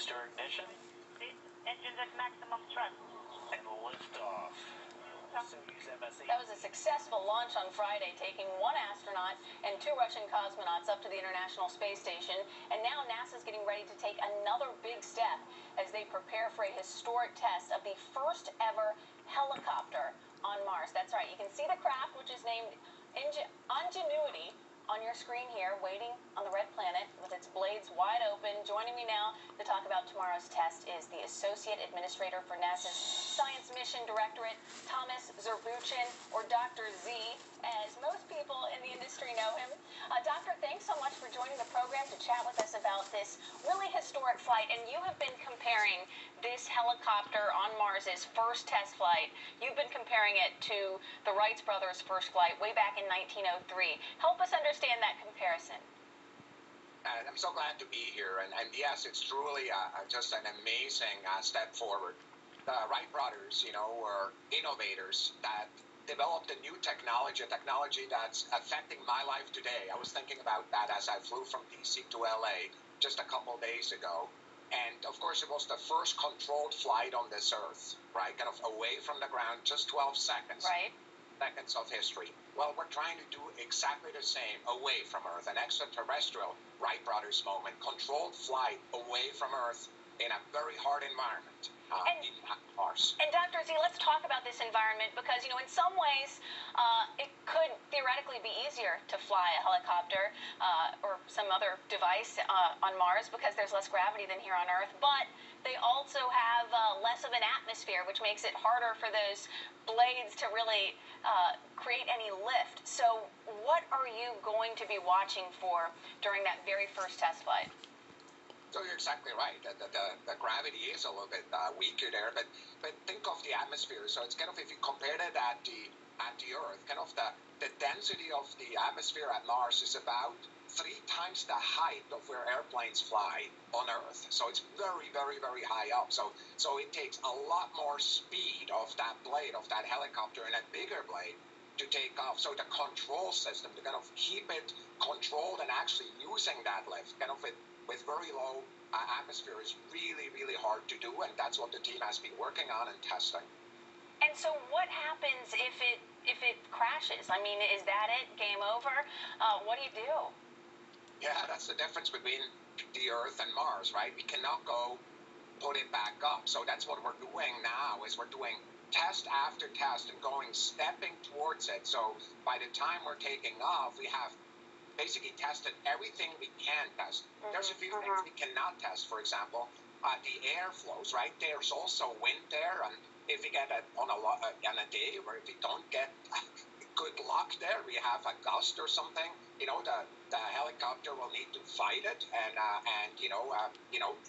Booster ignition. Engines at maximum thrust. And liftoff. Soyuz MSA. That was a successful launch on Friday, taking one astronaut and two Russian cosmonauts up to the International Space Station. And now NASA's getting ready to take another big step as they prepare for a historic test of the first ever helicopter on Mars. That's right. You can see the craft, which is named Ingenuity, on your screen here, waiting on the red planet with its blades wide open. Joining me now to talk about tomorrow's test is the Associate Administrator for NASA's Science Mission Directorate, Thomas Zurbuchen, or Dr. Z, as most people in the industry know him. Doctor, thanks so much for joining the program to chat with us about this really historic flight. And you have been comparing this helicopter on Mars's first test flight. You've been comparing it to the Wright brothers' first flight way back in 1903. Help us understand that comparison. I'm so glad to be here, and yes, it's truly just an amazing step forward. The Wright brothers, were innovators that developed a new technology, a technology that's affecting my life today. I was thinking about that as I flew from DC to LA just a couple days ago. And of course, it was the first controlled flight on this earth, right? Kind of away from the ground, just 12 seconds. Right. Seconds of history. Well, we're trying to do exactly the same away from Earth, an extraterrestrial Wright brothers moment, controlled flight away from Earth in a very hard environment. In Mars. And Dr. Z, let's talk about this environment because, in some ways, it could theoretically be easier to fly a helicopter or some other device on Mars because there's less gravity than here on Earth, but they also have less of an atmosphere, which makes it harder for those blades to really create any lift. So what are you going to be watching for during that very first test flight? So you're exactly right. The gravity is a little bit weaker there, but think of the atmosphere. So it's kind of, if you compare it at the Earth, kind of the density of the atmosphere at Mars is about 3 times the height of where airplanes fly on Earth. So it's very, very, very high up. So it takes a lot more speed of that blade, of that helicopter, and a bigger blade to take off. So the control system to kind of keep it controlled and actually using that lift, kind of with very low atmosphere, is really, really hard to do, and that's what the team has been working on and testing. And so what happens if it crashes? I mean, is that it? Game over? What do you do? Yeah, that's the difference between the Earth and Mars, right? We cannot go put it back up. So that's what we're doing now, is we're doing test after test and stepping towards it. So by the time we're taking off, we have basically tested everything we can test. There's a few things we cannot test. For example, the air flows, right? There's also wind there, and if we get on a day where if we don't get good luck there, we have a gust or something, the helicopter will need to fight it, and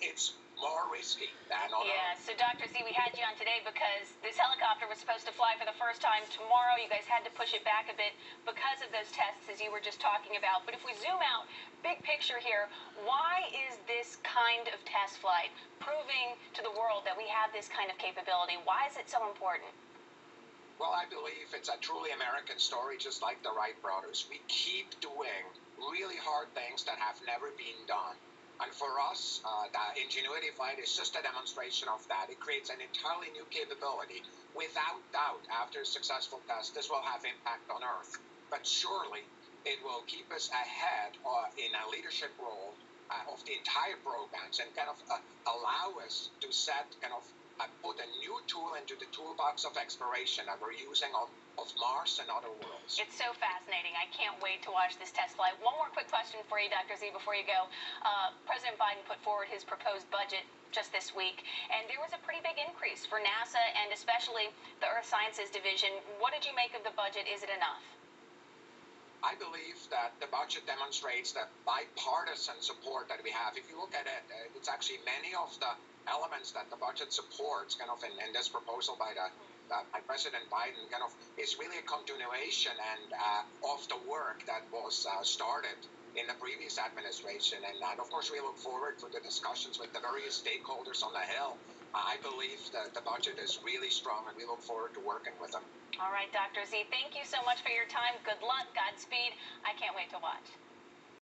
it's more risky than on Yeah, so Dr. Z, we had you on today because this helicopter was supposed to fly for the first time tomorrow. You guys had to push it back a bit because of those tests, as you were just talking about. But if we zoom out, big picture here, why is this kind of test flight proving to the world that we have this kind of capability? Why is it so important? Well, I believe it's a truly American story, just like the Wright brothers. We keep doing really hard things that have never been done. And for us, the Ingenuity flight is just a demonstration of that. It creates an entirely new capability. Without doubt, after a successful test, this will have impact on Earth. But surely, it will keep us ahead in a leadership role of the entire programs and kind of allow us to put a new tool into the toolbox of exploration that we're using of Mars and other worlds. It's so fascinating. I can't wait to watch this test flight. One more quick question for you, Dr. Z, before you go. President Biden put forward his proposed budget just this week, and there was a pretty big increase for NASA and especially the Earth Sciences Division. What did you make of the budget? Is it enough? I believe that the budget demonstrates the bipartisan support that we have. If you look at it, it's actually many of the elements that the budget supports kind of in this proposal by President Biden is really a continuation of the work that was started in the previous administration. And of course, we look forward to the discussions with the various stakeholders on the Hill. I believe that the budget is really strong, and we look forward to working with them. All right, Dr. Z, thank you so much for your time. Good luck. Godspeed. I can't wait to watch.